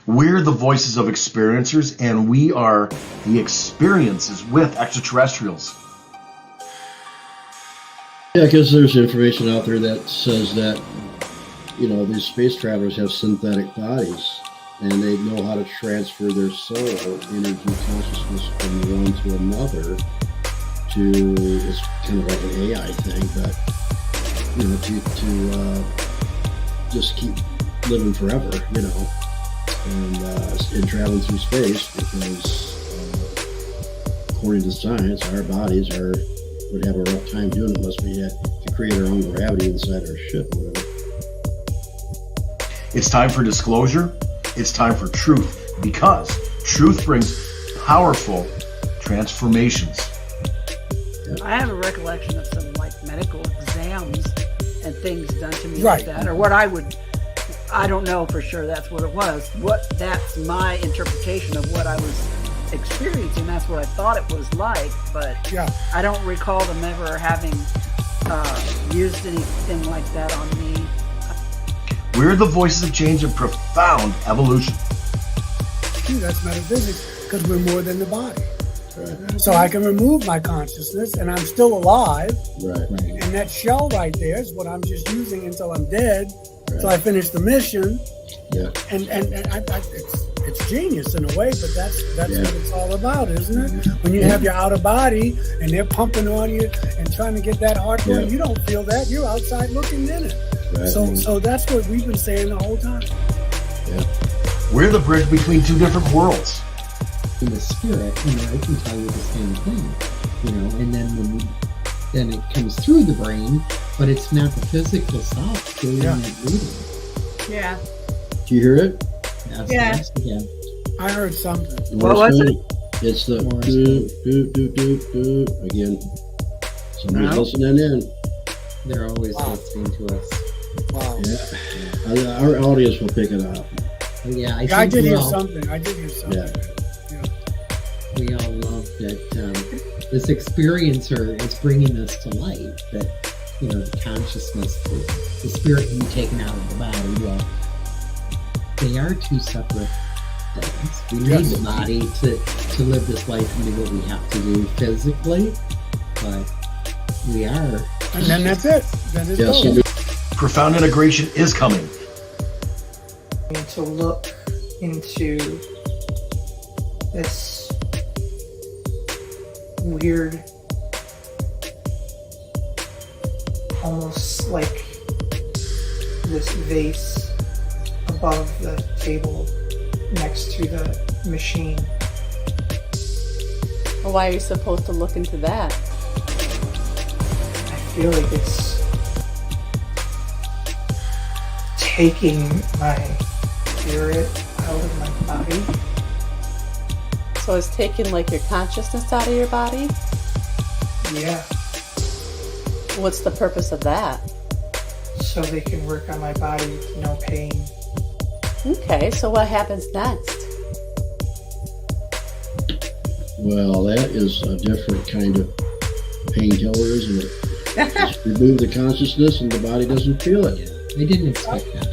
We're the voices of experiencers, and we are the experiences with extraterrestrials. Yeah, because there's information out there that says that, these space travelers have synthetic bodies, and they know how to transfer their soul, energy, consciousness from one to another it's kind of like an AI thing, but, to just keep living forever, and traveling through space, because according to science, our bodies would have a rough time doing it unless we had to create our own gravity inside our ship or whatever. It's time for disclosure. It's time for truth, because truth brings powerful transformations. Yeah. I have a recollection of some medical exams and things done to me like that, or what I don't know for sure that's what it was. That's my interpretation of what I was experiencing. That's what I thought it was like, but I don't recall them ever having used anything like that on me. We're the voices of change and profound evolution. That's metaphysics, because we're more than the body. Right. So I can remove my consciousness and I'm still alive. Right. And that shell right there is what I'm just using until I'm dead. Right. So I finish the mission. Yeah. And it's genius in a way, but that's what it's all about, isn't it? When you have your outer body and they're pumping on you and trying to get that heart going, you don't feel that. You're outside looking in it. Right. So that's what we've been saying the whole time. Yeah. We're the bridge between two different worlds. In the spirit, I can tell you the same thing, and then it comes through the brain, but it's not the physical self doing that reading. Yeah. Do you hear it? Yes, again. I heard something. What was it? It's the do again. Somebody's listening in. They're always listening to us. Wow. Yeah. Our audience will pick it up. Yeah, I did hear something. Yeah. We all love that this experiencer is bringing us to light, that, the consciousness, the spirit being taken out of the body. They are two separate things. We need the body to live this life and do what we have to do physically, but we are. And then that's it. Then it's over. Profound integration is coming. We need to look into this weird, almost like this vase above the table next to the machine. Well, why are you supposed to look into that? I feel like it's taking my spirit out of my body. So it's taking your consciousness out of your body? Yeah. What's the purpose of that? So they can work on my body, no pain. Okay, so what happens next? Well, that is a different kind of painkiller, isn't it? Just remove the consciousness and the body doesn't feel it. I didn't expect that.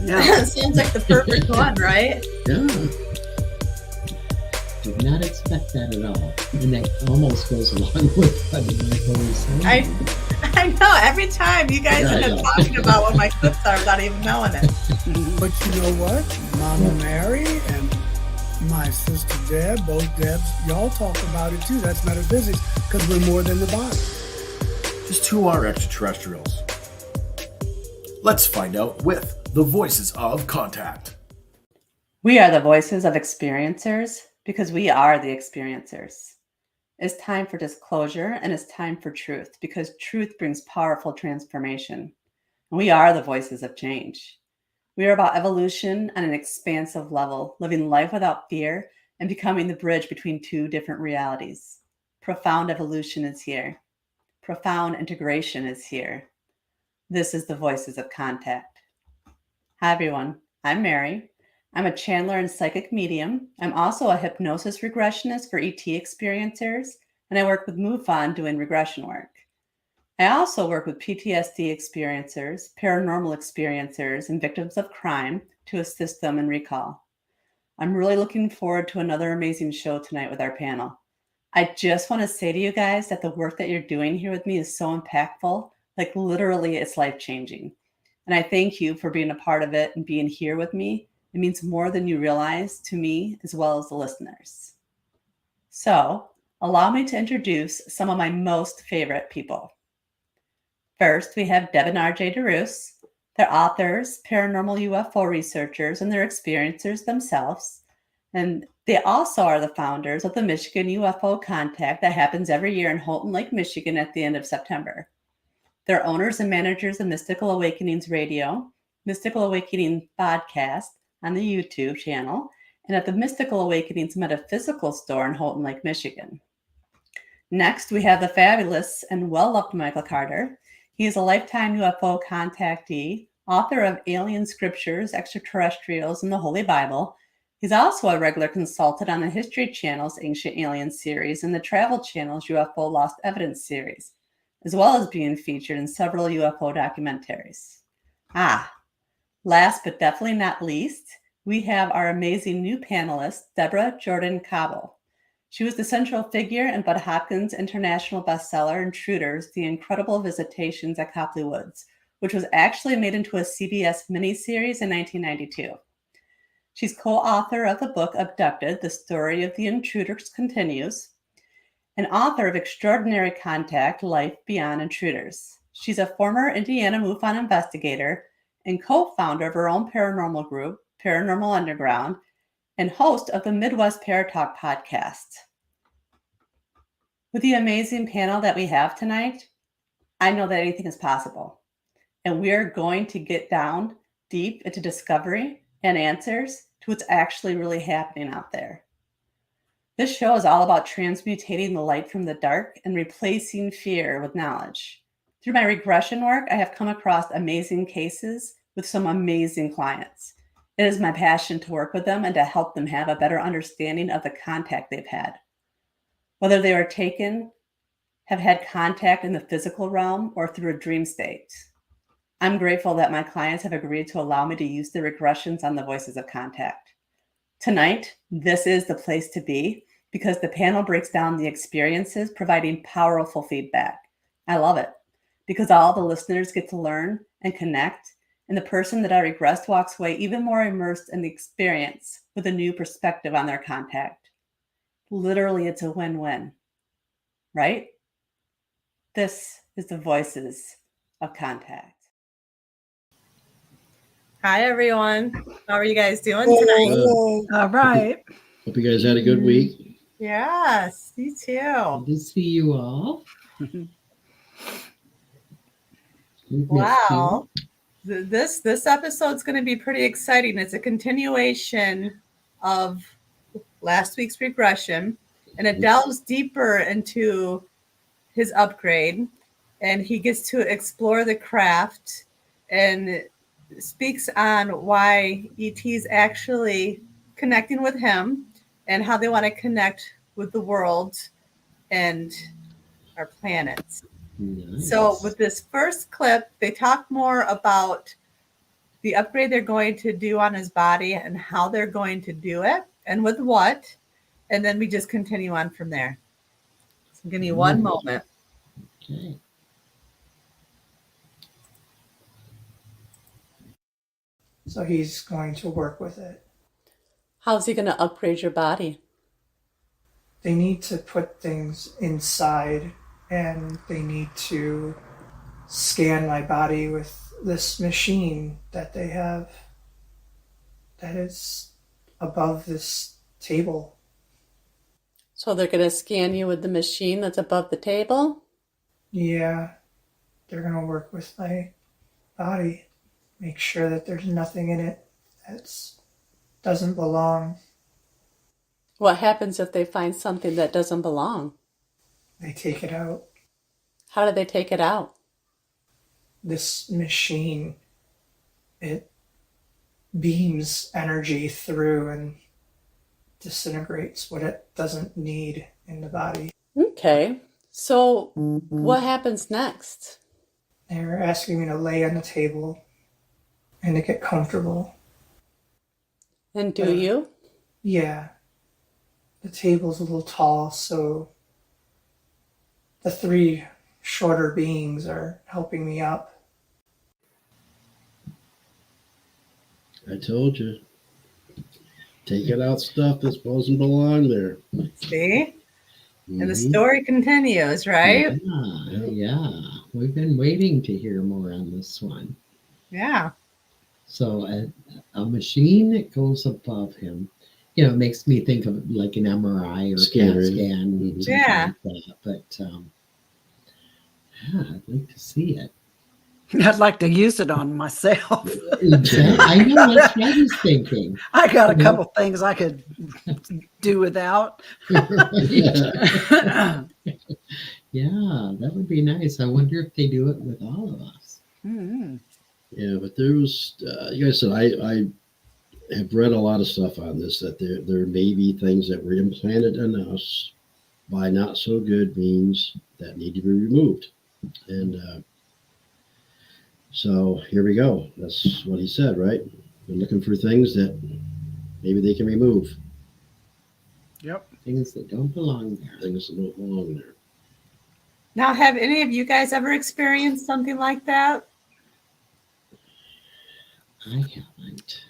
Yeah. Sounds like the perfect one, right? Yeah. Did not expect that at all. And that almost goes along with what Michael was saying. I know. Every time you guys end up talking about what my clips are without even knowing it. But you know what? Mama Mary and my sister Deb, both Debs, y'all talk about it too. That's metaphysics, because we're more than the body. Just who are extraterrestrials? Let's find out with the voices of contact. We are the voices of experiencers because we are the experiencers. It's time for disclosure and it's time for truth, because truth brings powerful transformation. We are the voices of change. We are about evolution on an expansive level, living life without fear and becoming the bridge between two different realities. Profound evolution is here. Profound integration is here. This is the Voices of Contact. Hi, everyone. I'm Mary. I'm a channeler and psychic medium. I'm also a hypnosis regressionist for ET experiencers, and I work with MUFON doing regression work. I also work with PTSD experiencers, paranormal experiencers, and victims of crime to assist them in recall. I'm really looking forward to another amazing show tonight with our panel. I just want to say to you guys that the work that you're doing here with me is so impactful. Like literally, it's life-changing. And I thank you for being a part of it and being here with me. It means more than you realize to me as well as the listeners. So allow me to introduce some of my most favorite people. First, we have Deb and RJ DeRoos. They're authors, paranormal UFO researchers, and they're experiencers themselves. And they also are the founders of the Michigan UFO Contact that happens every year in Houghton Lake, Michigan at the end of September. They're owners and managers of Mystical Awakenings Radio, Mystical Awakenings Vodcast on the YouTube channel, and at the Mystical Awakenings Metaphysical Store in Houghton Lake, Michigan. Next, we have the fabulous and well-loved Michael Carter. He is a lifetime UFO contactee, author of Alien Scriptures, Extraterrestrials, and the Holy Bible. He's also a regular consultant on the History Channel's Ancient Aliens series and the Travel Channel's UFO Lost Evidence series, as well as being featured in several UFO documentaries. Last but definitely not least, we have our amazing new panelist, Deborah Jordan Cobble. She was the central figure in Bud Hopkins' international bestseller, Intruders, The Incredible Visitations at Copley Woods, which was actually made into a CBS miniseries in 1992. She's co-author of the book Abducted, The Story of the Intruders Continues, and author of Extraordinary Contact, Life Beyond Intruders. She's a former Indiana MUFON investigator and co-founder of her own paranormal group, Paranormal Underground, and host of the Midwest Paratalk podcast. With the amazing panel that we have tonight, I know that anything is possible. And we are going to get down deep into discovery and answers to what's actually really happening out there. This show is all about transmutating the light from the dark and replacing fear with knowledge. Through my regression work, I have come across amazing cases with some amazing clients. It is my passion to work with them and to help them have a better understanding of the contact they've had. Whether they were taken, have had contact in the physical realm, or through a dream state. I'm grateful that my clients have agreed to allow me to use the regressions on the voices of contact. Tonight, this is the place to be because the panel breaks down the experiences, providing powerful feedback. I love it because all the listeners get to learn and connect, and the person that I regressed walks away even more immersed in the experience with a new perspective on their contact. Literally, it's a win-win, right? This is the voices of contact. Hi, everyone. How are you guys doing tonight? All right. Hope you guys had a good week. Yes, you too. Good to see you all. Wow. This episode's going to be pretty exciting. It's a continuation of last week's regression, and it delves deeper into his upgrade, and he gets to explore the craft and speaks on why ET's actually connecting with him and how they want to connect with the world and our planets. Nice. So with this first clip, they talk more about the upgrade they're going to do on his body and how they're going to do it and with what. And then we just continue on from there. So give me one moment. Okay. So he's going to work with it. How's he going to upgrade your body? They need to put things inside, and they need to scan my body with this machine that they have that is above this table. So they're going to scan you with the machine that's above the table? Yeah, they're going to work with my body, make sure that there's nothing in it that doesn't belong. What happens if they find something that doesn't belong? They take it out. How do they take it out? This machine, it beams energy through and disintegrates what it doesn't need in the body. Okay. So what happens next? They're asking me to lay on the table and to get comfortable. And do you? Yeah. The table's a little tall, so the three shorter beings are helping me up. I told you. Taking out stuff that doesn't belong there. See? And the Mhm. story continues, right? Yeah. We've been waiting to hear more on this one. Yeah. So a machine that goes above him, you know, it makes me think of like an MRI or Scanner. CAT scan, Mhm. something Yeah. like that. But yeah, I'd like to see it. I'd like to use it on myself. Exactly. I know that's what I was thinking. I got a You know? couple things I could do without. Yeah, that would be nice. I wonder if they do it with all of us. Mhm. Yeah, but there was, like I said, I have read a lot of stuff on this, that there may be things that were implanted in us by not so good beings that need to be removed. And so here we go. That's what he said, right? We're looking for things that maybe they can remove, Yep. Things that don't belong there. things that don't belong there. Now, have any of you guys ever experienced something like that? I haven't.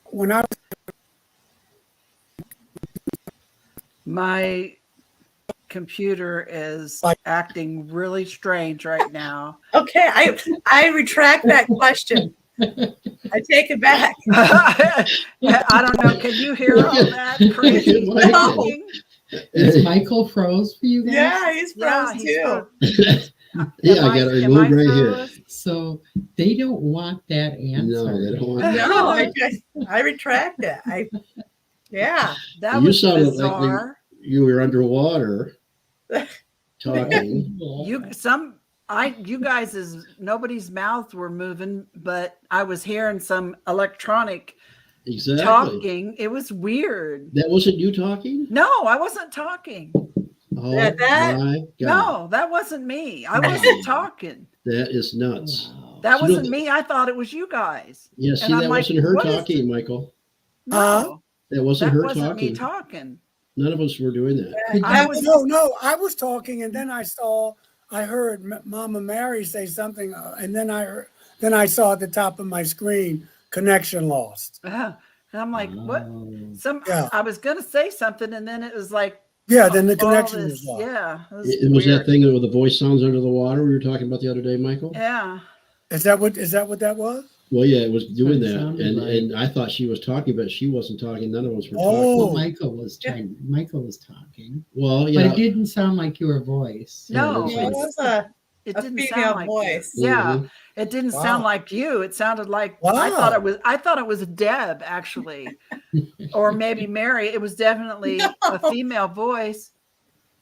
When I My computer is Like- acting really strange right now. Okay, I retract that question. I take it back. I don't know. Can you hear all that crazy No. talking? Is Michael froze for you guys? Yeah, he's froze he's too. froze. Yeah, Am I got it am removed right here. froze? So they don't want that answer. No, they don't want No, I retract it. Yeah. That You was sounded like bizarre. you were underwater talking. You guys' nobody's mouths were moving, but I was hearing some electronic Exactly. talking. It was weird. That wasn't you talking? No, I wasn't talking. Oh That- my God. No, that wasn't me. I wasn't talking. That is nuts. Wow. That So you wasn't don't- me. I thought it was you guys. Yeah, see, And I'm that like, wasn't her what is talking, Michael. No, That wasn't that her wasn't me talking. talking. None of us were doing that. I was no, I was talking, and then I heard Mama Mary say something, and then I saw at the top of my screen connection lost. and I'm like, what? Oh. Yeah. I was gonna say something, and then it was like, Yeah, then the all connection this- was lost. Yeah, It was weird. that thing where the voice sounds under the water we were talking about the other day, Michael? Yeah. Is that what that was? Well, yeah, it was doing It that. sounded And, like- and I thought she was talking, but she wasn't talking. None of us were Oh. talking. Well, Michael was talking. Well, But yeah. it didn't sound like your voice. No, Yeah, It was a it a didn't female sound like voice. You. Yeah, Mhm. it didn't Wow. sound like you. It sounded like Wow. I thought it was Deb actually, or maybe Mary. It was definitely a female voice.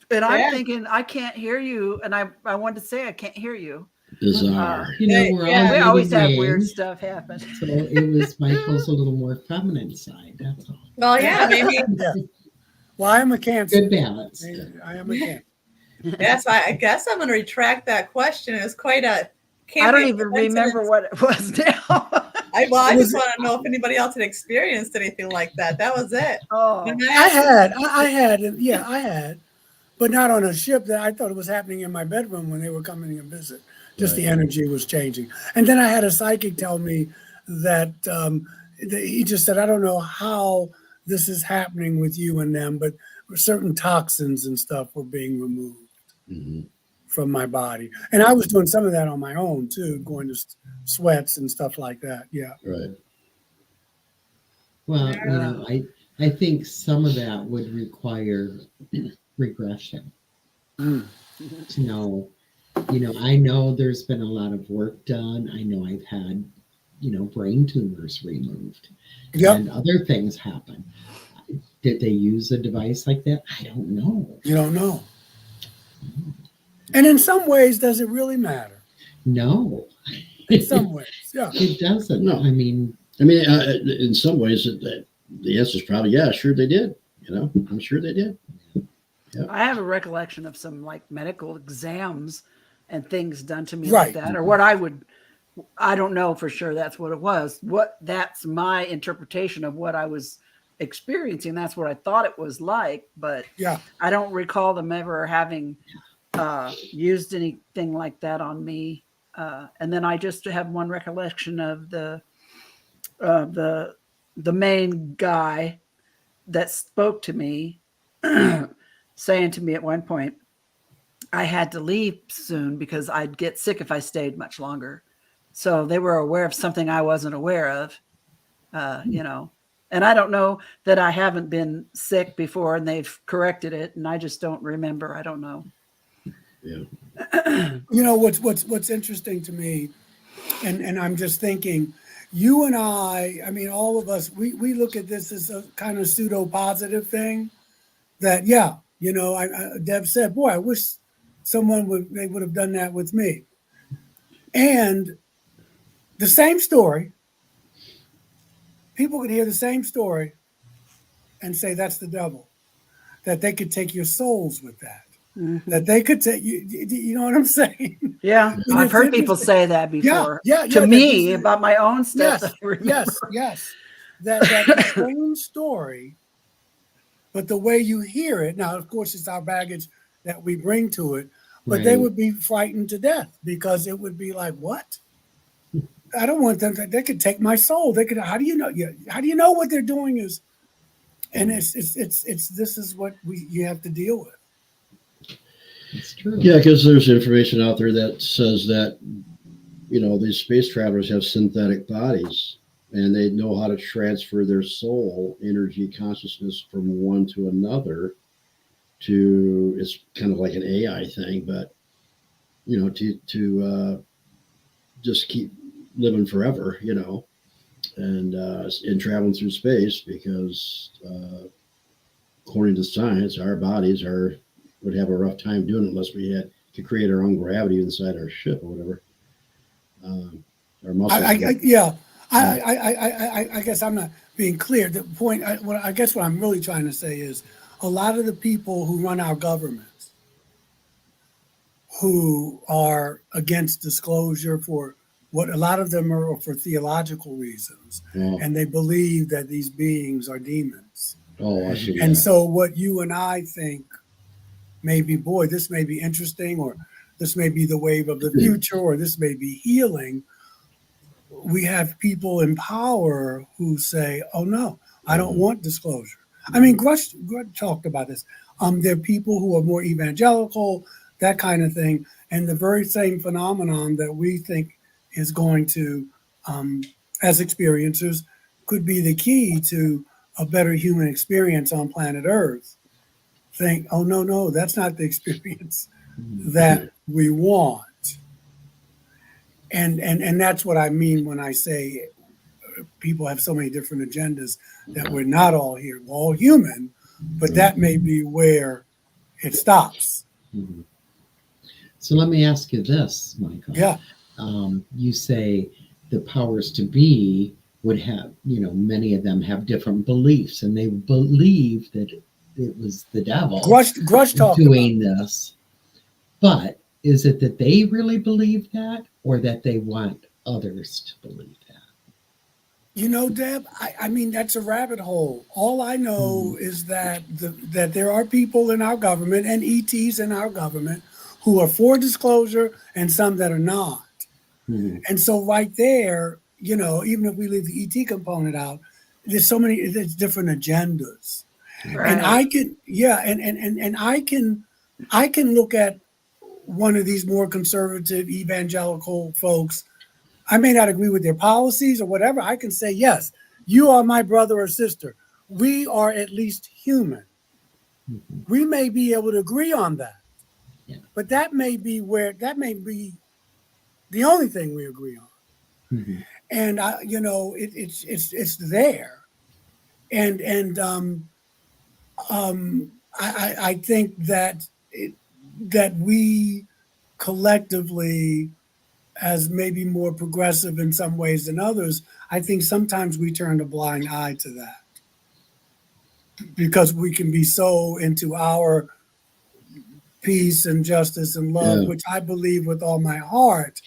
And Yeah. I'm thinking I can't hear you, and I wanted to say I can't hear you. Bizarre. You know, we're Yeah. all We always have leading weird in, stuff happen. So it was Michael's a little more feminine side. That's all. well, yeah, maybe. Yeah. Well, I am a Cancer. Good balance. I am a Cancer. Yes, I guess I'm going to retract that question. It's quite a. I don't even remember what it was now. I just want to know if anybody else had experienced anything like that. That was it. Oh, And I had, but not on a ship. That I thought it was happening in my bedroom when they were coming to visit. Just the energy was changing. And then I had a psychic tell me that he just said, I don't know how this is happening with you and them, but certain toxins and stuff were being removed Mhm. from my body. And I was doing some of that on my own too, going to sweats and stuff like that. Yeah. Right. Well, you know, I think some of that would require regression. Mm. To know, you know, I know there's been a lot of work done. I know I've had, you know, brain tumors removed Yep. and other things happen. Did they use a device like that? I don't know. You don't know. And in some ways, does it really matter? No, In some ways, yeah. it doesn't. No. I mean, in some ways, the answer is probably, yeah, sure they did. You know, I'm sure they did. I have a recollection of some like medical exams and things done to me Right. like that, or I don't know for sure that's what it was. That's my interpretation of what I was experiencing. That's what I thought it was like, but Yeah. I don't recall them ever having used anything like that on me. And then I just have one recollection of the main guy that spoke to me, saying to me at one point, I had to leave soon because I'd get sick if I stayed much longer. So they were aware of something I wasn't aware of, and I don't know that I haven't been sick before and they've corrected it. And I just don't remember. I don't know. Yeah. What's interesting to me, and I'm just thinking, you and I mean, all of us, we look at this as a kind of pseudo positive thing that, Deb said, boy, I wish they would have done that with me. And the same story, people could hear the same story and say, that's the devil, that they could take your souls with that. Mm-hmm. That they could take you know what I'm saying? Yeah, I've heard people say that before. To me, about my own stuff. Yes. That same story, but the way you hear it, now, of course, it's our baggage that we bring to it, but they would be frightened to death because it would be like, what? I don't want them. They could take my soul. They could. How do you know? How do you know what they're doing is? And it's this is what you have to deal with. It's true. Yeah, because there's information out there that says that, these space travelers have synthetic bodies and they know how to transfer their soul, energy, consciousness from one to another it's kind of like an AI thing, but, to just keep living forever, and traveling through space because, according to science, our bodies would have a rough time doing it unless we could create our own gravity inside our ship or whatever. Our muscles. I guess I'm not being clear. The point, I guess what I'm really trying to say is a lot of the people who run our governments who are against disclosure for what a lot of them are for theological reasons, and they believe that these beings are demons. Oh, I see. And so what you and I think, maybe, boy, this may be interesting, or this may be the wave of the future, or this may be healing. We have people in power who say, oh, no, I don't want disclosure. I mean, Grush talked about this. There are people who are more evangelical, that kind of thing. And the very same phenomenon that we think is going to, as experiencers, could be the key to a better human experience on planet Earth. Think, oh, no, that's not the experience that we want. And that's what I mean when I say people have so many different agendas, that we're not all here. We're all human, but that may be where it stops. Mm-hmm. So let me ask you this, Michael. Yeah. You say the powers to be would have, many of them have different beliefs, and they believe that it was the devil Grush doing this. But is it that they really believe that, or that they want others to believe that? Deb, I mean, that's a rabbit hole. All I know is that that there are people in our government and ETs in our government who are for disclosure and some that are not. Mm-hmm. And so right there, even if we leave the ET component out, there's different agendas. Right. And I can, and I can look at one of these more conservative evangelical folks. I may not agree with their policies or whatever. I can say, yes, you are my brother or sister. We are at least human. Mm-hmm. We may be able to agree on that, but that may be the only thing we agree on. Mm-hmm. And it's there, and I think that that we collectively, as maybe more progressive in some ways than others, I think sometimes we turn a blind eye to that because we can be so into our peace and justice and love, which I believe with all my heart.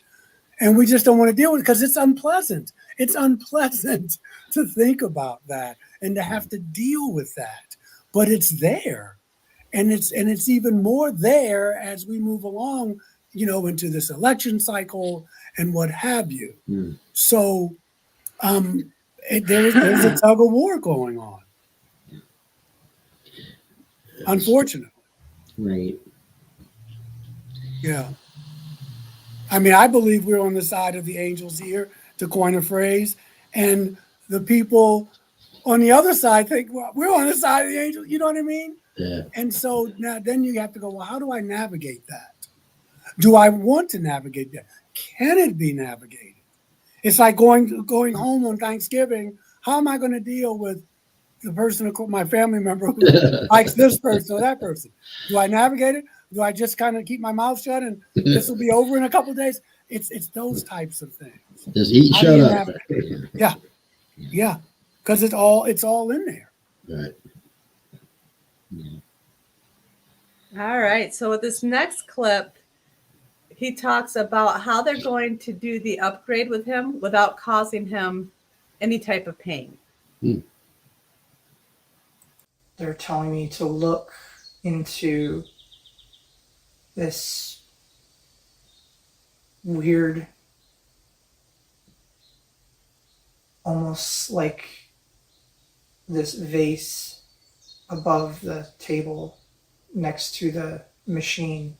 And we just don't want to deal with it because it's unpleasant. It's unpleasant to think about that and to have to deal with that. But it's there. And it's even more there as we move along, into this election cycle and what have you. So there's a tug of war going on. Unfortunately. Right. Yeah. I mean, I believe we're on the side of the angels here, to coin a phrase, and the people on the other side think, well, we're on the side of the angels. You know what I mean? Yeah. And so now then you have to go, well, how do I navigate that? Do I want to navigate that? Can it be navigated? It's like going home on Thanksgiving. How am I going to deal with the person, my family member who likes this person or that person? Do I navigate it? Do I just kind of keep my mouth shut and this will be over in a couple of days? It's those types of things. Just eat, shut up. Yeah. Yeah. Because it's all in there. Right. Yeah. All right. So with this next clip, he talks about how they're going to do the upgrade with him without causing him any type of pain. They're telling me to look into this weird, almost like this vase above the table next to the machine.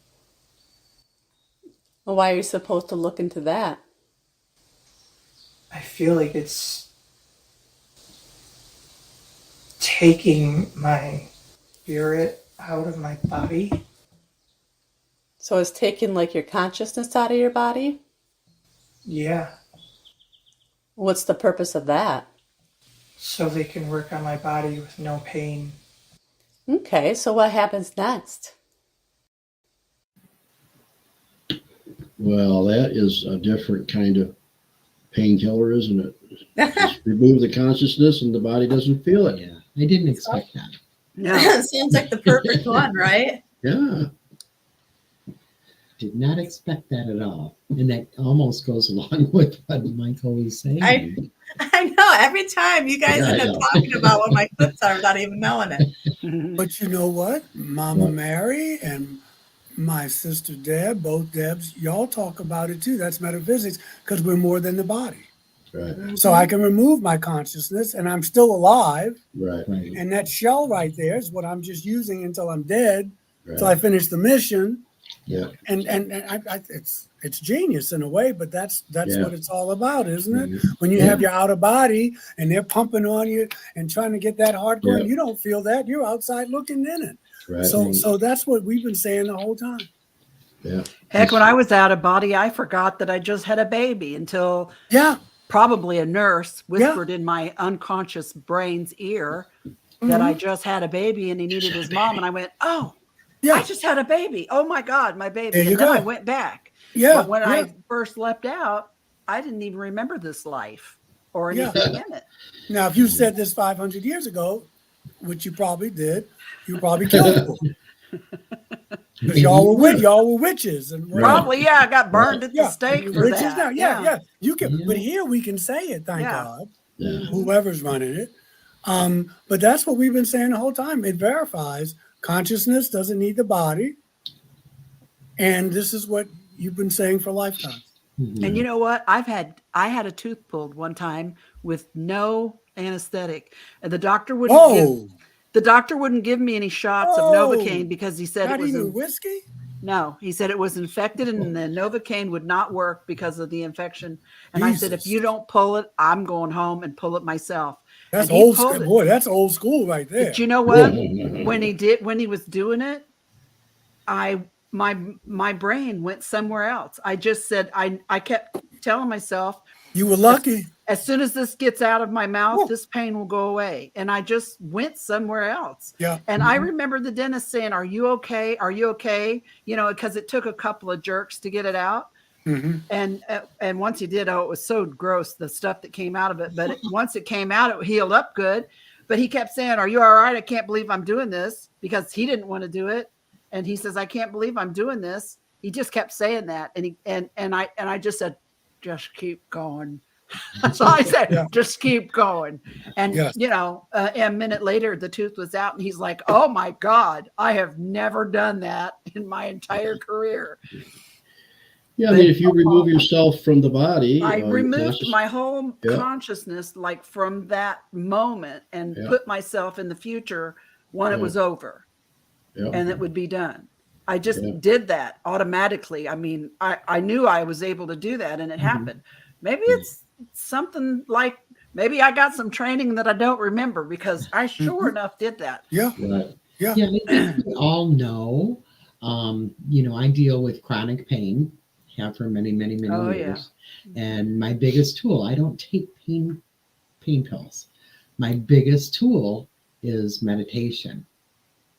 Well, why are you supposed to look into that? I feel like it's taking my spirit out of my body. So it's taking like your consciousness out of your body? Yeah, What's the purpose of that? so they can work on my body with no pain. Okay, so what happens next? Well, that is a different kind of painkiller, isn't it? Just remove the consciousness and the body doesn't feel it. Yeah. I didn't expect that. No. Sounds like the perfect one, right? Yeah. Did not expect that at all. And that almost goes along with what Michael was saying. I know. Every time you guys end up talking about what my clips are without even knowing it. But you know what? Mama Mary and my sister Deb, both Debs, y'all talk about it too. That's metaphysics, because we're more than the body. Right. So I can remove my consciousness and I'm still alive. Right. Right. And that shell right there is what I'm just using until I'm dead, Right. until I finish the mission. Yeah. And it's genius in a way, but that's what it's all about, isn't it? Mhm. When you have your outer body and they're pumping on you and trying to get that heart going, you don't feel that. You're outside looking in it. Right. So that's what we've been saying the whole time. Yeah. Heck, when I was out of body, I forgot that I just had a baby until probably a nurse whispered in my unconscious brain's ear that I just had a baby and he needed his mom. And I went, oh, I just had a baby. Oh my God, my baby. There you And then go. I went back. Yeah. But when I first left out, I didn't even remember this life or anything in it. Now, if you said this 500 years ago, which you probably did, you probably killed me. Because y'all were witches. And Probably, I got burned at the stake for witches that. now. Yeah. You can, but here we can say it, thank God. Yeah. Whoever's running it. But that's what we've been saying the whole time. It verifies consciousness doesn't need the body. And this is what you've been saying for lifetimes. And you know what? I had a tooth pulled one time with no anesthetic. And the doctor wouldn't give me any shots of Novocaine because he said Not it was even whiskey? No, he said it was infected and the Novocaine would not work because of the infection. And I said, if you don't pull it, I'm going home and pull it myself. That's old school. Boy, that's old school right there. But you know what? When he was doing it, my brain went somewhere else. I just said, I kept telling myself, you were lucky. As soon as this gets out of my mouth, this pain will go away. And I just went somewhere else. Yeah. And I remember the dentist saying, are you okay? Are you okay? You know, because it took a couple of jerks to get it out. And once he did, it was so gross, the stuff that came out of it. But once it came out, it healed up good. But he kept saying, are you all right? I can't believe I'm doing this, because he didn't want to do it. And he says, I can't believe I'm doing this. He just kept saying that. And I just said, just keep going. So I said, just keep going. And, a minute later, the tooth was out and he's like, oh my God, I have never done that in my entire career. Yeah, I mean, if you remove yourself from the body, I removed my whole consciousness, like from that moment, and put myself in the future when it was over and it would be done. I just did that automatically. I mean, I knew I was able to do that and it happened. Maybe it's something like, maybe I got some training that I don't remember because I sure enough did that. Yeah. Right. Yeah. I think we all know, I deal with chronic pain, have for many, many, many years. Yeah. And my biggest tool, I don't take pain pills. My biggest tool is meditation.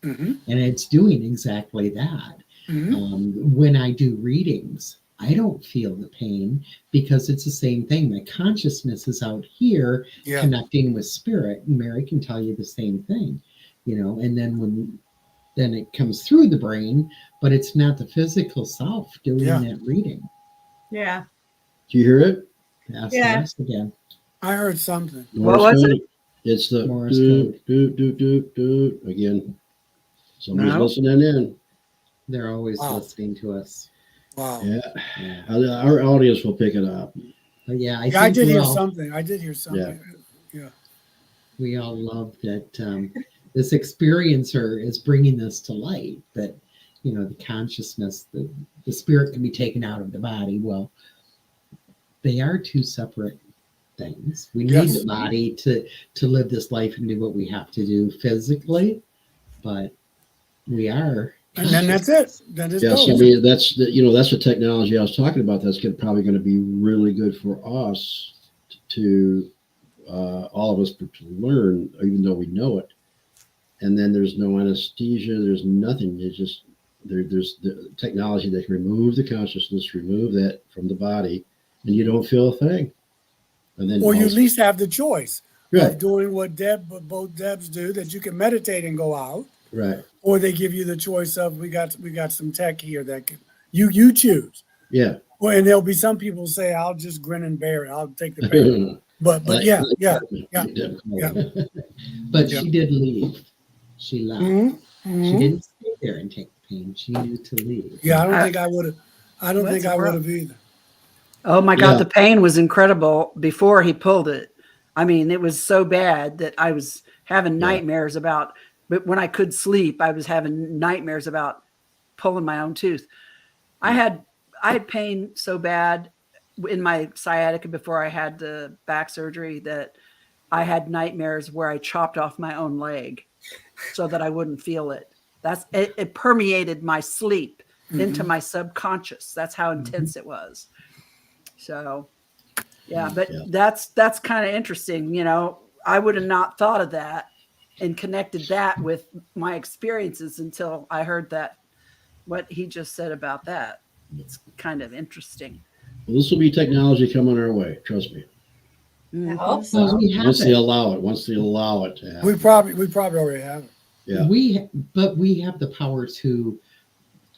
And it's doing exactly that. When I do readings, I don't feel the pain because it's the same thing. My consciousness is out here connecting with spirit. And Mary can tell you the same thing, and then it comes through the brain, but it's not the physical self doing that reading. Yeah. Do you hear it? Ask again. I heard something. What was it? It's the do again. Somebody's listening in. They're always listening to us. Wow. Yeah. Our audience will pick it up. But I did hear something. Yeah. We all love that this experiencer is bringing this to light, that, the consciousness, the spirit can be taken out of the body. Well, they are two separate things. We need the body to live this life and do what we have to do physically, but we are. And then that's it. That is I mean, that's the technology I was talking about. That's probably going to be really good for us to all of us to learn, even though we know it. And then there's no anesthesia. There's nothing. It's just there's the technology that can remove the consciousness, remove that from the body, and you don't feel a thing. And then, or you at least have the choice of doing what both Debs do, that you can meditate and go out. Right. Or they give you the choice of we got some tech here that can, you choose. Yeah. Well, and there'll be some people say, I'll just grin and bear it. I'll take the pain. But yeah. But she did leave. She left. She didn't stay there and take the pain. She knew to leave. Yeah, I don't think I would have. I don't think I would have either. Oh my God, the pain was incredible before he pulled it. I mean, it was so bad that I was having nightmares about. But when I could sleep, I was having nightmares about pulling my own tooth. I had pain so bad in my sciatica before I had the back surgery that I had nightmares where I chopped off my own leg so that I wouldn't feel it. It permeated my sleep into my subconscious. That's how intense it was. So, but that's kind of interesting. I would have not thought of that and connected that with my experiences until I heard what he just said about that. It's kind of interesting. Well, this will be technology coming our way. Trust me. I hope so. Once they allow it to happen. We probably already have it. Yeah. We have the power to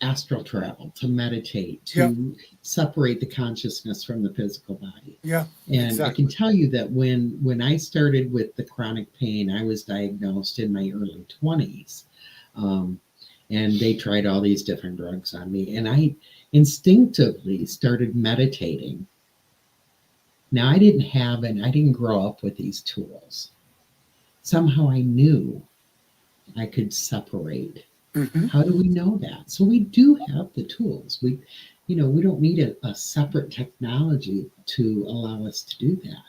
astral travel, to meditate, to separate the consciousness from the physical body. Yeah. And I can tell you that when I started with the chronic pain, I was diagnosed in my early 20s. And they tried all these different drugs on me. And I instinctively started meditating. Now, I didn't grow up with these tools. Somehow I knew I could separate. How do we know that? So we do have the tools. We don't need a separate technology to allow us to do that.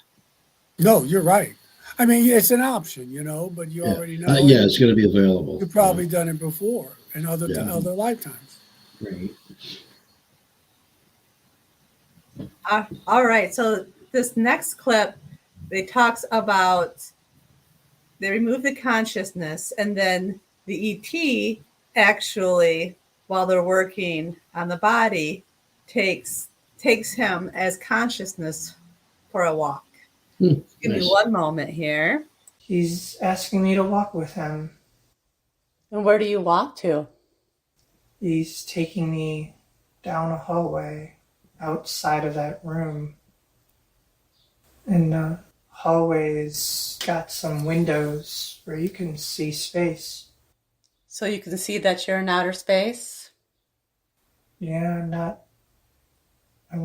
No, you're right. I mean, it's an option, but you already know. It's going to be available. You've probably done it before in other lifetimes. Right. All right. So this next clip, they talks about they remove the consciousness, and then the ET actually, while they're working on the body, takes him as consciousness for a walk. Give me one moment here. He's asking me to walk with him. And where do you walk to? He's taking me down a hallway outside of that room. And the hallway's got some windows where you can see space. So you can see that you're in outer space? Yeah, I'm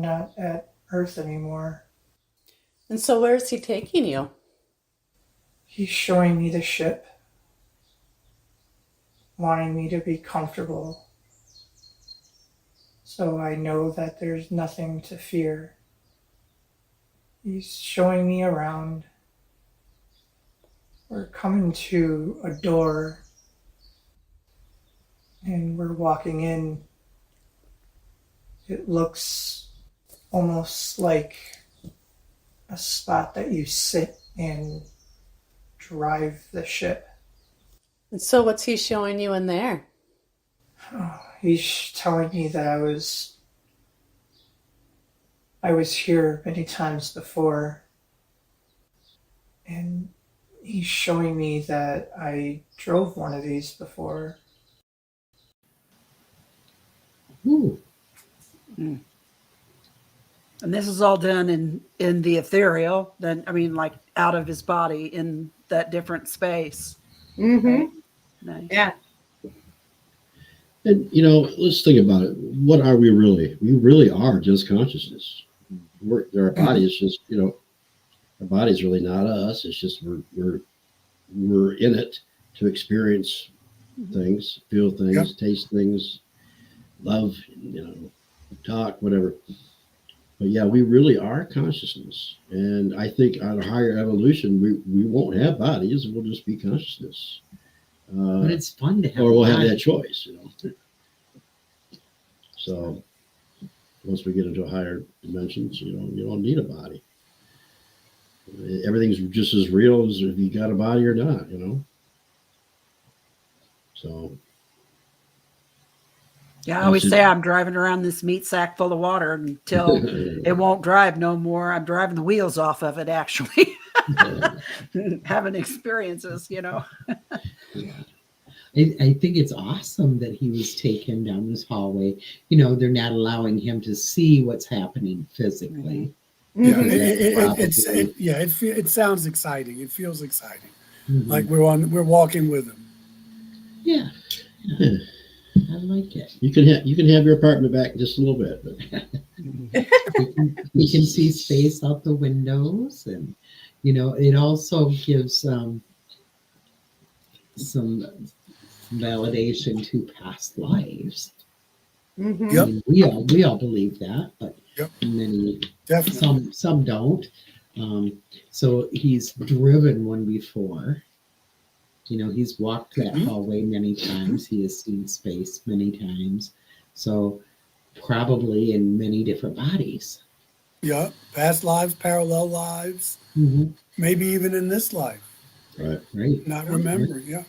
not at Earth anymore. And so where is he taking you? He's showing me the ship, wanting me to be comfortable, so I know that there's nothing to fear. He's showing me around. We're coming to a door, and we're walking in. It looks almost like a spot that you sit and drive the ship. And so what's he showing you in there? Oh, he's telling me that I was here many times before, and he's showing me that I drove one of these before. Ooh. And this is all done in the ethereal, then I mean, like out of his body in that different space. Mm-hmm. Nice. Yeah. And, let's think about it. What are we really? We really are just consciousness. Our body is just, our body's really not us. It's just we're in it to experience things, feel things, taste things, love, talk, whatever. But yeah, we really are consciousness. And I think on a higher evolution, we won't have bodies. We'll just be consciousness. But it's fun to have. Or we'll have that choice, So once we get into higher dimensions, you don't need a body. Everything's just as real as if you got a body or not, So. Yeah, I always say I'm driving around this meat sack full of water until it won't drive no more. I'm driving the wheels off of it, actually. Having experiences, I think it's awesome that he was taken down this hallway. They're not allowing him to see what's happening physically. Yeah, it sounds exciting. It feels exciting, like we're walking with him. Yeah. I like it. You can have your apartment back in just a little bit. But. You can see space out the windows, and it also gives some validation to past lives. Mm-hmm. Yep. I mean, we all believe that, but many some don't. So he's driven one before. He's walked that hallway many times. He has seen space many times. So probably in many different bodies. Yeah, past lives, parallel lives, maybe even in this life. Right. Not remembering, yeah.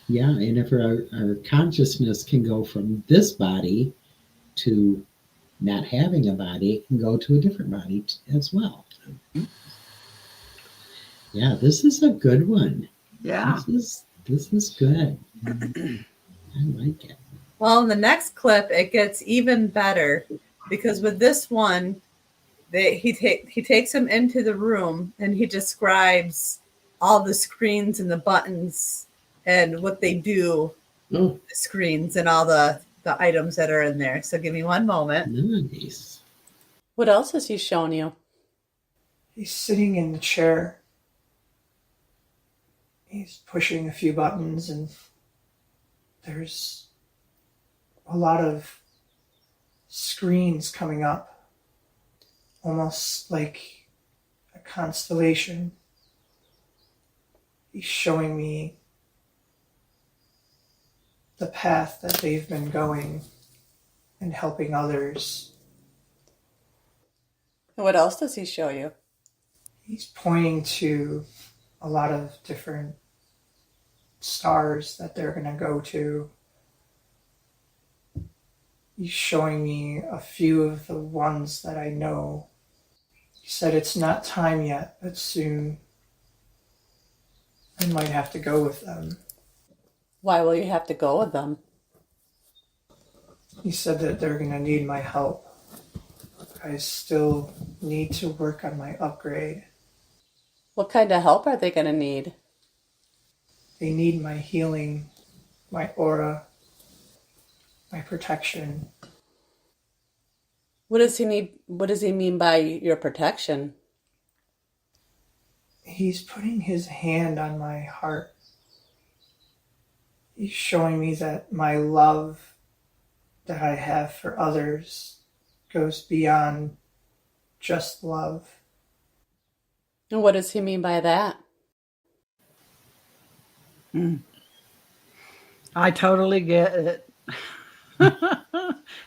Yeah, and if our consciousness can go from this body to not having a body, it can go to a different body as well. Yeah, this is a good one. Yeah. This is good. I like it. Well, in the next clip, it gets even better because with this one, he takes him into the room and he describes all the screens and the buttons and what they do, the screens and all the items that are in there. So give me one moment. Nice. What else has he shown you? He's sitting in the chair. He's pushing a few buttons, and there's a lot of screens coming up, almost like a constellation. He's showing me the path that they've been going and helping others. And what else does he show you? He's pointing to a lot of different stars that they're going to go to. He's showing me a few of the ones that I know. He said it's not time yet, but soon I might have to go with them. Why will you have to go with them? He said that they're going to need my help. I still need to work on my upgrade. What kind of help are they going to need? They need my healing, my aura, my protection. What does he need? What does he mean by your protection? He's putting his hand on my heart. He's showing me that my love that I have for others goes beyond just love. And what does he mean by that? I totally get it.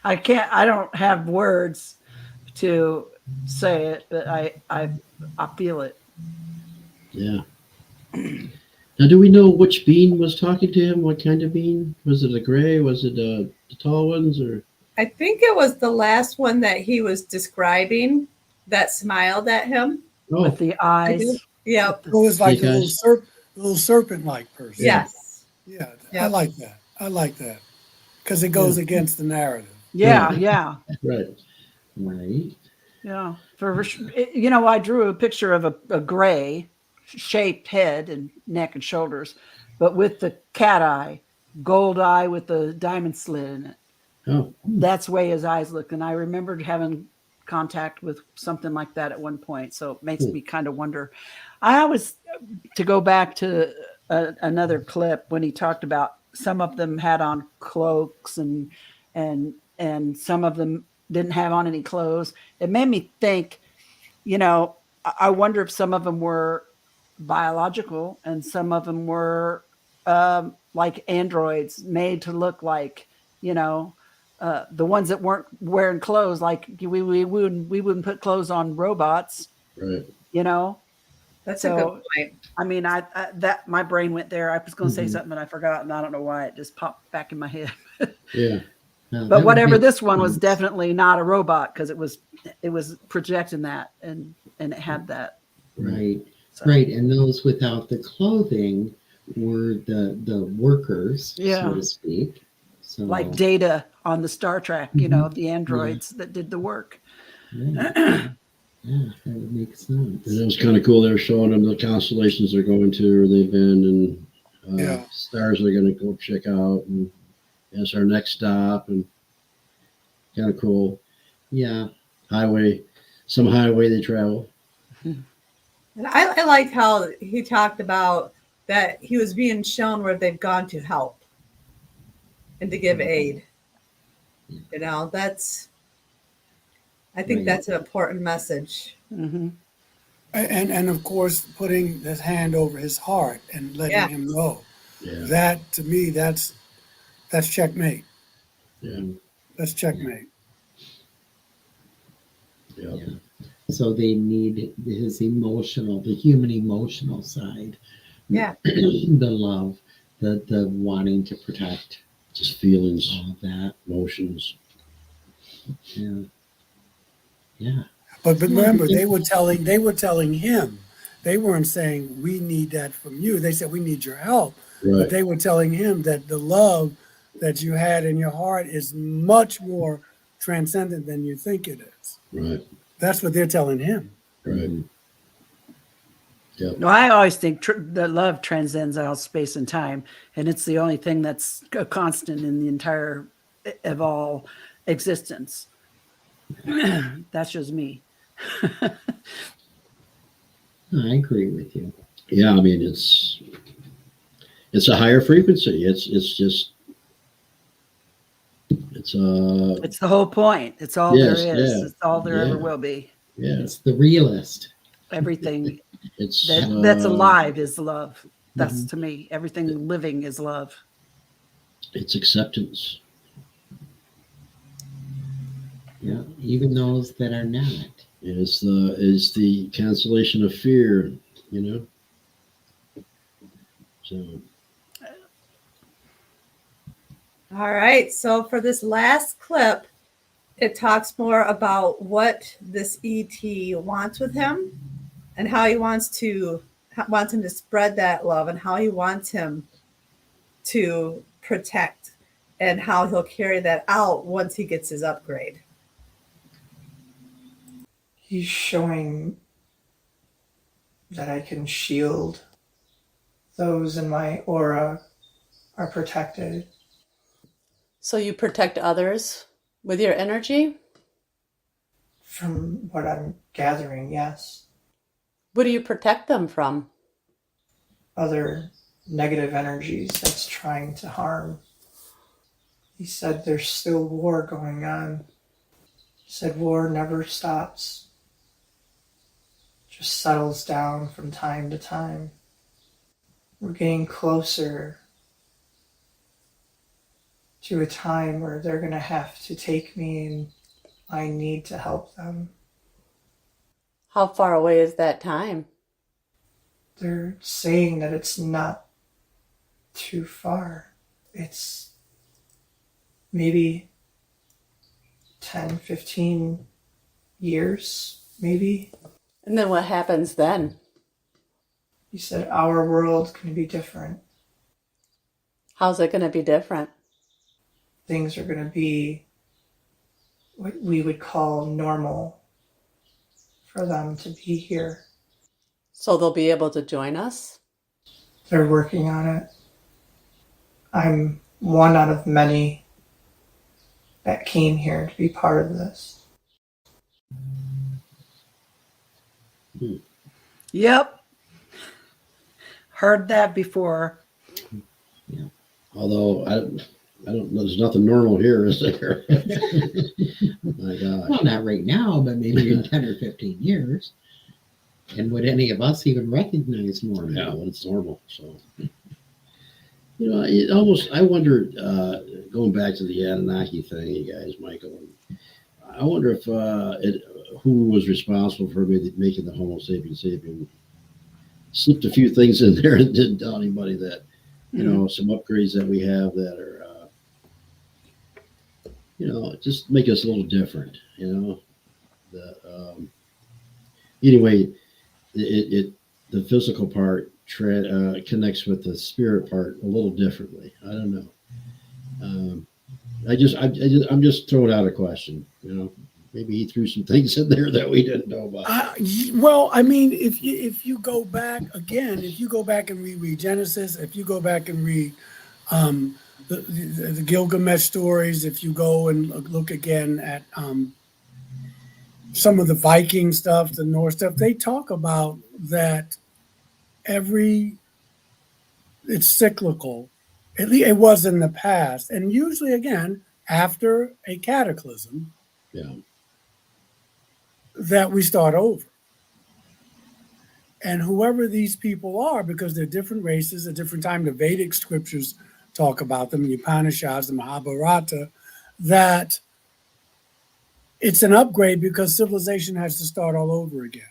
I don't have words to say it, but I feel it. Yeah. Now, do we know which being was talking to him? What kind of being? Was it a gray? Was it the tall ones? Or I think it was the last one that he was describing that smiled at him. oh, With the eyes. Yep. It was like Snake a eyes. little serpent-like person. Yes. Yeah, I Yep. like that. I like that because it goes against the narrative. Yeah, Yeah. yeah, right. Right. yeah. I drew a picture of a gray shaped head and neck and shoulders, but with the cat eye, gold eye with the diamond slit in it. Oh, That's the way his eyes look. And I remembered having contact with something like that at one point. So it makes me kind of wonder. I always, to go back to another clip when he talked about some of them had on cloaks and some of them didn't have on any clothes. It made me think, I wonder if some of them were biological and some of them were like androids made to look like, the ones that weren't wearing clothes, like we wouldn't put clothes on robots, right. That's a good point. I mean, I that my brain went there. I was going to say something and I forgot, and I don't know why it just popped back in my head. Yeah. But whatever, this one was definitely not a robot because it was projecting that and it had that. Right. So. Right. And those without the clothing were the workers, so to speak. So like Data on the Star Trek, the androids that did the work. Right. Yeah, that would make sense. And it was kind of cool. They were showing them the constellations they're going to, or they've been, and stars they're going to go check out, and that's our next stop, and kind of cool. Yeah. Some highway they travel. And I like how he talked about that he was being shown where they've gone to help and to give aid. I think that's an important message. Mm-hmm. And of course, putting his hand over his heart and letting him know. Yeah. That, to me, that's checkmate. Yeah. That's checkmate. Yeah. Yeah. So they need the human emotional side. Yeah. The love, the wanting to protect. Just feelings, all of that. emotions. Yeah. Yeah. But remember, they were telling him. They weren't saying, we need that from you. They said, we need your help. Right. But they were telling him that the love that you had in your heart is much more transcendent than you think it is. Right. That's what they're telling him. Right. Yep. No, I always think that love transcends all space and time, and it's the only thing that's a constant in the entire of all existence. That's just me. I agree with you. Yeah, I mean it's a higher frequency. It's the whole point. It's all there is. Yeah, It's all there ever will be. Yeah. It's the realist. Everything It's that's alive is love. That's to me. Everything living is love. It's acceptance. Yeah. Even those that are not. Is the cancellation of fear, So All right. So for this last clip, it talks more about what this ET wants with him and how he wants him to spread that love and how he wants him to protect and how he'll carry that out once he gets his upgrade. He's showing that I can shield those in my aura are protected. So you protect others with your energy? From what I'm gathering, yes. What do you protect them from? Other negative energies that's trying to harm. He said there's still war going on. He said war never stops. Just settles down from time to time. We're getting closer to a time where they're going to have to take me and I need to help them. How far away is that time? They're saying that it's not too far. It's maybe 10, 15 years, maybe. And then what happens then? He said our world can be different. How's it going to be different? Things are going to be what we would call normal for them to be here. So they'll be able to join us? They're working on it. I'm one out of many that came here to be part of this. Yep. Heard that before. Yeah. Although I don't. There's nothing normal here, is there? My God. Well, not right now, but maybe in 10 or 15 years. And would any of us even recognize normal? Yeah, when it's normal. So, you know, it almost. I wonder. Going back to the Anunnaki thing, you guys, Michael. I wonder if who was responsible for making the Homo sapiens sapien. Slipped a few things in there and didn't tell anybody that, you know, some upgrades that we have that are, you know, just make us a little different, you know. Anyway, the physical part connects with the spirit part a little differently. I don't know. I'm just throwing out a question, you know. Maybe he threw some things in there that we didn't know about. Well, I mean, if you go back again, if you go back and reread Genesis, if you go back and read the Gilgamesh stories, if you go and look again at some of the Viking stuff, the Norse stuff, they talk about that it's cyclical. At least it was in the past, and usually again after a cataclysm. Yeah. That we start over. And whoever these people are, because they're different races at different time, the Vedic scriptures talk about them, the Upanishads, the Mahabharata, that it's an upgrade because civilization has to start all over again.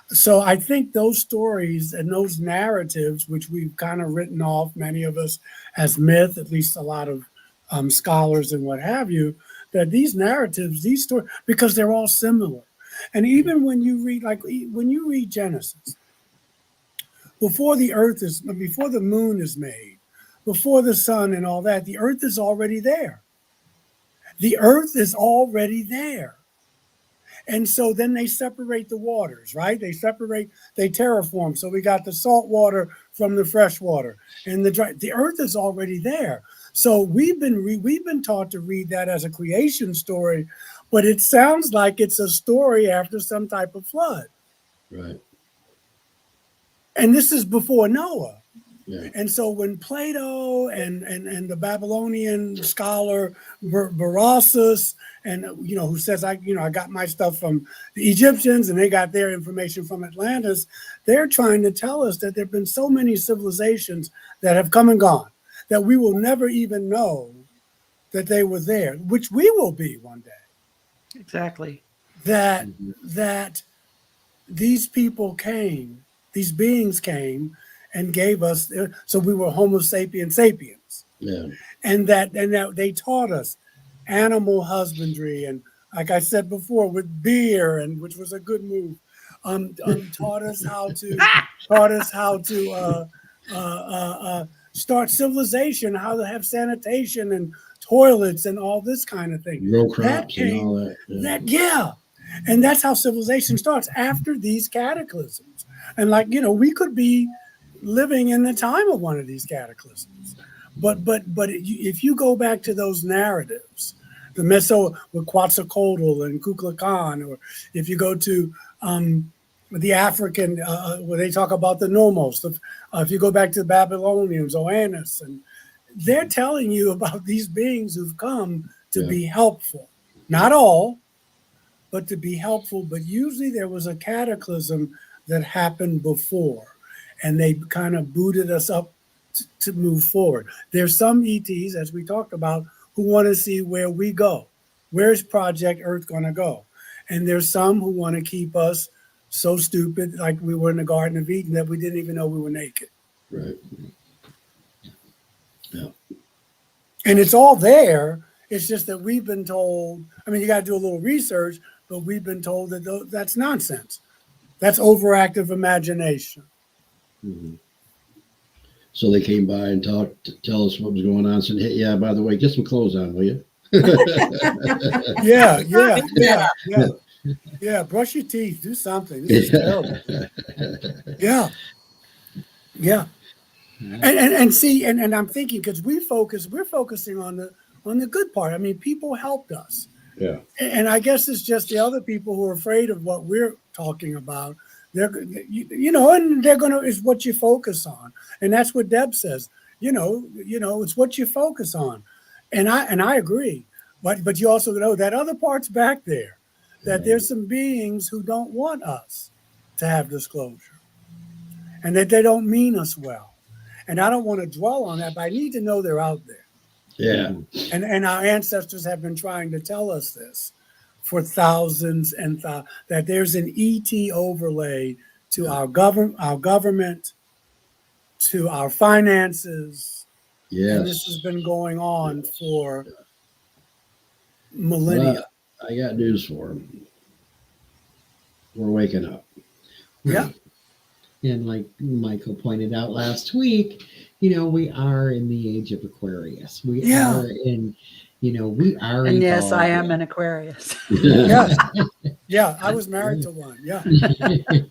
So I think those stories and those narratives, which we've kind of written off, many of us, as myth, at least a lot of scholars and what have you, that these narratives, these stories, because they're all similar. And even when you read Genesis, before the moon is made, before the sun and all that, the earth is already there. The earth is already there. And so then they separate the waters, right? They terraform. So we got the salt water from the fresh water and the earth is already there. So we've been taught to read that as a creation story, but it sounds like it's a story after some type of flood. Right. And this is before Noah. Yeah. And so when Plato and the Babylonian scholar Berossus, and who says I got my stuff from the Egyptians and they got their information from Atlantis, they're trying to tell us that there have been so many civilizations that have come and gone that we will never even know that they were there, which we will be one day. Exactly. That these people came, these beings came and gave us, so we were Homo sapiens sapiens. Yeah. And that they taught us animal husbandry, and like I said before, with beer, and which was a good move. Taught us how to start civilization, how to have sanitation and toilets and all this kind of thing. Grow crops and all that. And that's how civilization starts, after these cataclysms. And we could be living in the time of one of these cataclysms. But if you go back to those narratives, the Meso with Quetzalcoatl and Kukulkan Khan, or if you go to the African, where they talk about the Nomos, if you go back to the Babylonians, Oannes, and they're telling you about these beings who've come to be helpful. Not all, but to be helpful. But usually there was a cataclysm that happened before, and they kind of booted us up to move forward. There's some ETs, as we talked about, who want to see where we go. Where's Project Earth going to go? And there's some who want to keep us so stupid, like we were in the Garden of Eden, that we didn't even know we were naked. Right. Yeah. And it's all there. It's just that we've been told, I mean, you got to do a little research, but we've been told that that's nonsense. That's overactive imagination. Mm-hmm. So they came by and talked to tell us what was going on. Said, hey, yeah, by the way, get some clothes on, will you? Yeah. Brush your teeth. Do something. This is terrible. Yeah. And see, and I'm thinking, because we're focusing on the good part. I mean, people helped us. Yeah. And I guess it's just the other people who are afraid of what we're talking about. And they're gonna, is what you focus on, and that's what Deb says. It's what you focus on, and I agree. But you also know that other part's back there, that there's some beings who don't want us to have disclosure, and that they don't mean us well. And I don't want to dwell on that, but I need to know they're out there. Yeah. And our ancestors have been trying to tell us this for thousands and that there's an ET overlay to our government, to our finances. Yes. And this has been going on for millennia. I got news for them. We're waking up. Yeah. And like Michael pointed out last week, we are in the age of Aquarius. We are in, we are. And yes, I am an Aquarius. Yeah, I was married to one. Yeah.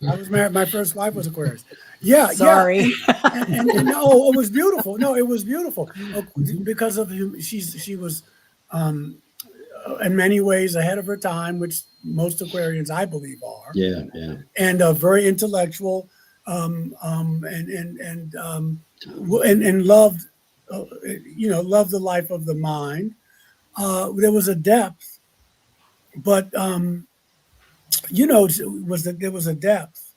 I was married. My first wife was Aquarius. Yeah. Sorry. Yeah. And no, it was beautiful. No, it was beautiful because of she was in many ways ahead of her time, which most Aquarians, I believe, are. Yeah. And very intellectual, and loved, loved the life of the mind. There was a depth, but there was a depth.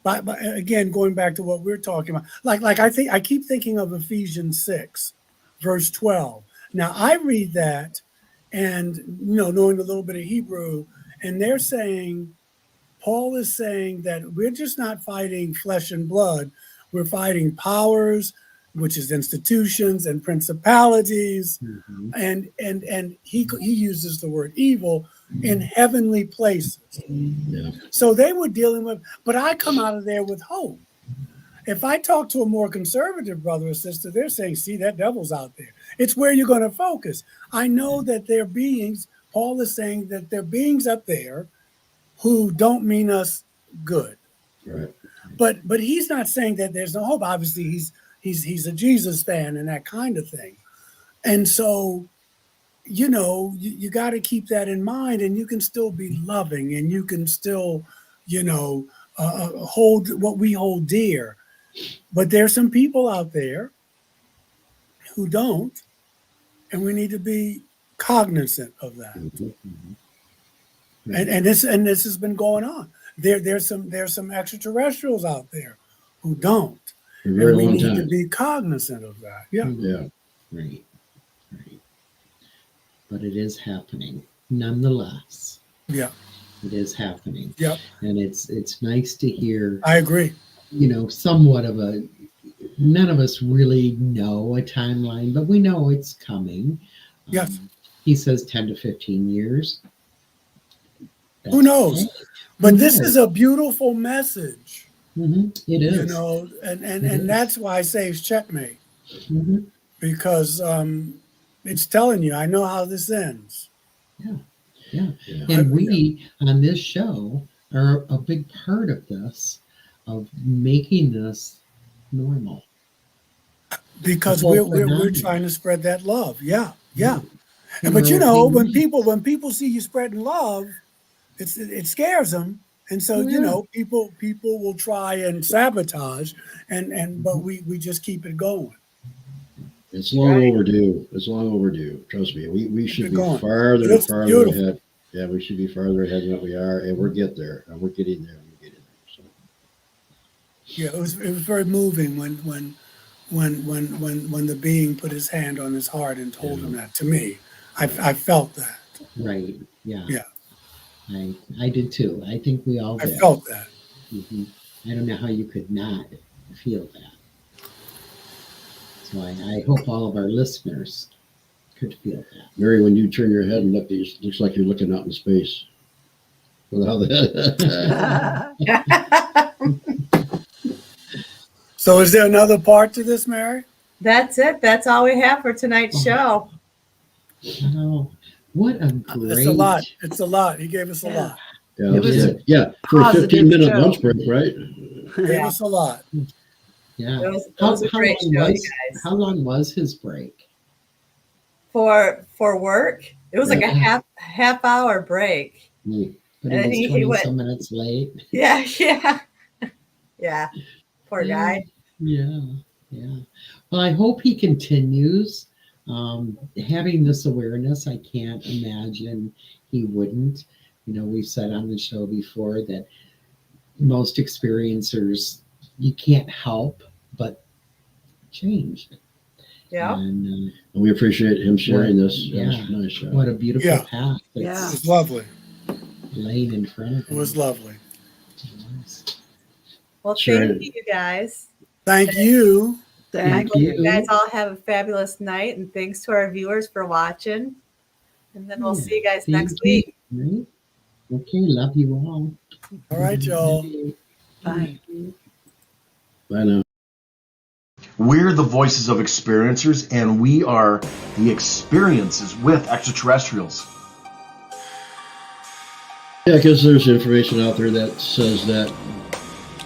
But again, going back to what we're talking about, like I keep thinking of Ephesians 6, verse 12. Now I read that, and knowing a little bit of Hebrew, and they're saying, Paul is saying that we're just not fighting flesh and blood. We're fighting powers, which is institutions and principalities, and he uses the word evil in heavenly places. Yeah. So they were dealing with, but I come out of there with hope. If I talk to a more conservative brother or sister, they're saying, see, that devil's out there. It's where you're going to focus. I know that there are beings, Paul is saying that there are beings up there who don't mean us good. Right. But he's not saying that there's no hope. Obviously, he's a Jesus fan and that kind of thing. And so, you got to keep that in mind, and you can still be loving, and you can still, hold what we hold dear. But there's some people out there who don't, and we need to be cognizant of that. And this has been going on. There's some extraterrestrials out there who don't. And we need to be cognizant of that. Yeah. Right. But it is happening nonetheless. Yeah. It is happening. Yep. And it's nice to hear. I agree. Somewhat of none of us really know a timeline, but we know it's coming. Yes. He says 10 to 15 years. Who knows? But this is a beautiful message. It is. And that's why I say it's checkmate. Mm-hmm. because it's telling you, I know how this ends. Yeah. And we on this show are a big part of this, of making this normal. Because we're trying to spread that love. Yeah. And But we're when okay. people see you spreading love, it scares them, and so people will try and sabotage, but we just keep it going. It's long overdue. It's long overdue. Trust me. We should be going. farther and It's farther beautiful. ahead. Yeah, we should be farther ahead than what we are, and we're get there. And we're getting there. So. Yeah, it was very moving when the being put his hand on his heart and told him that. To me, I felt that. Right. Yeah. Yeah. I did too. I think we all did. I felt that. Mm-hmm. I don't know how you could not feel that. So I hope all of our listeners could feel that. Mary, when you turn your head and look, it looks like you're looking out in space. Without that. So is there another part to this, Mary? That's it. That's all we have for tonight's show. Wow. What a great... It's a lot. It's a lot. He gave us a lot. Yeah, it was for a 15-minute lunch break, right? Gave us a lot. Yeah. It was a great show, you guys. How long was his break? For work, it was like a half hour break. But And he was he 20 went- some minutes late. Yeah. Yeah. Poor guy. Yeah. Well, I hope he continues having this awareness. I can't imagine he wouldn't. We've said on the show before that most experiencers, you can't help but change. Yeah. And we appreciate him sharing this. Yeah. It was a nice show. What a beautiful path. It was lovely. Laying in front of him. It was lovely. Well, Sure. thank you guys. Thank you. I hope you guys all have a fabulous night, and thanks to our viewers for watching. And then we'll see you guys next week. Right? Okay, love you all. All right, y'all. Bye. Bye now. We're the voices of experiencers, and we are the experiences with extraterrestrials. Yeah, because there's information out there that says that,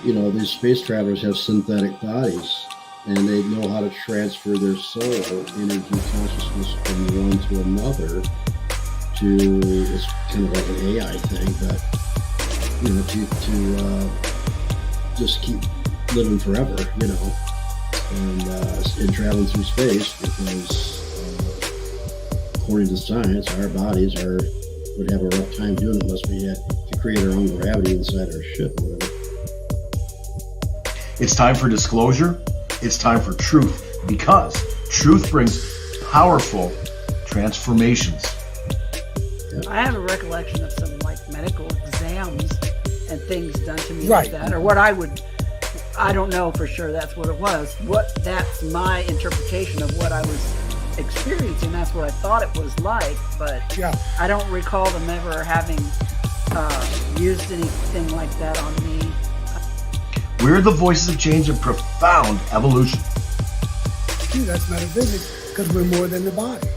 these space travelers have synthetic bodies, and they know how to transfer their soul, energy, consciousness from one to another. It's kind of like an AI thing, but to just keep living forever, and traveling through space, because according to science, our bodies would have a rough time doing it unless we had to create our own gravity inside our ship or whatever. It's time for disclosure. It's time for truth, because truth brings powerful transformations. I have a recollection of some medical exams and things done to me Right. like that, or what I don't know for sure that's what it was. That's my interpretation of what I was experiencing. That's what I thought it was like, but I don't recall them ever having used anything like that on me. We're the voices of change and profound evolution. That's metaphysics, because we're more than the body.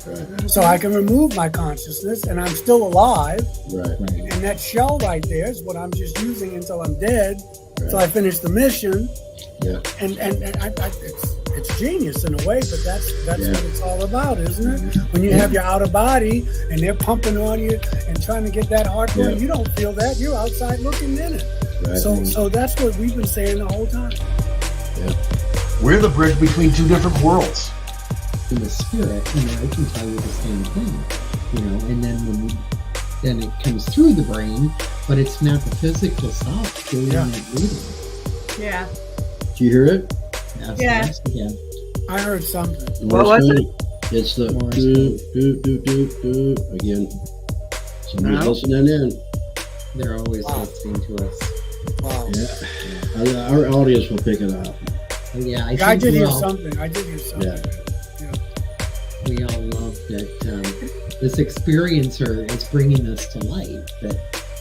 Right. So I can remove my consciousness, and I'm still alive. Right. And that shell right there is what I'm just using until I'm dead. So I finish the mission. Yeah. And it's genius in a way, but that's what it's all about, isn't it? When you have your outer body and they're pumping on you and trying to get that heart going, you don't feel that. You're outside looking in it. Right. So that's what we've been saying the whole time. Yeah. We're the bridge between two different worlds. In the spirit, I can tell you the same thing, and then it comes through the brain, but it's not the physical self doing that reading. Yeah. Do you hear it? Yes, again. I heard something. What was it? It's the Morse do again. Somebody's listening in. They're always listening to us. Wow. Yeah. Our audience will pick it up. Yeah, I did hear something. Yeah. We all love that this experiencer is bringing us to light, that,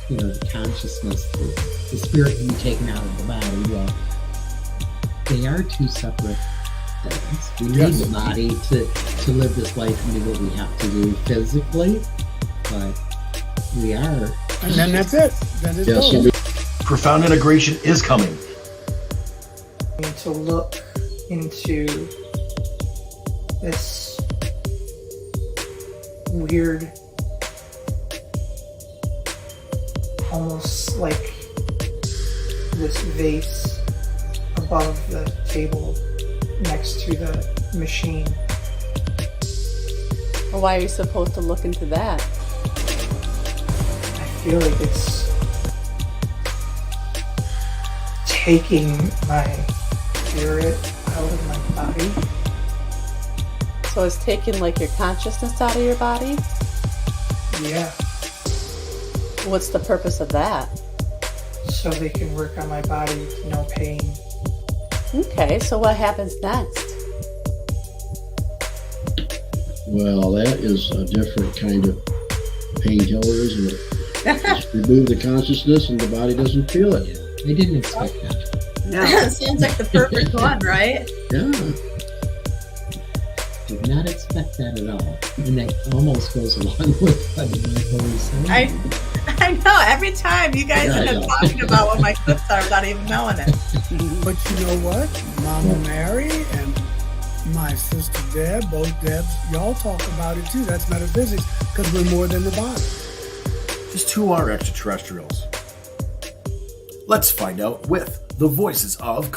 the consciousness, the spirit being taken out of the body, they are two separate things. We need the body to live this life and do what we have to do physically, but we are. And then that's it. Then it's Yes, over. Profound integration is coming. I need to look into this weird, almost like this vase above the table next to the machine. Well, why are you supposed to look into that? I feel like it's taking my spirit out of my body. So it's taking like your consciousness out of your body? Yeah, What's the purpose of that? so they can work on my body with no pain. Okay, so what happens next? Well, that is a different kind of painkiller, isn't it? Just remove the consciousness and the body doesn't feel it. I didn't expect that. No. Sounds like the perfect one, right? Yeah. Did not expect that at all. And that almost goes along with what Michael was saying. I know. Every time you guys Yeah, I end up know. talking about what my clips are without even knowing it. But you know what? Mama Mary and my sister Deb, both Debs, y'all talk about it too. That's metaphysics, because we're more than the body. Just who are extraterrestrials? Let's find out with the voices of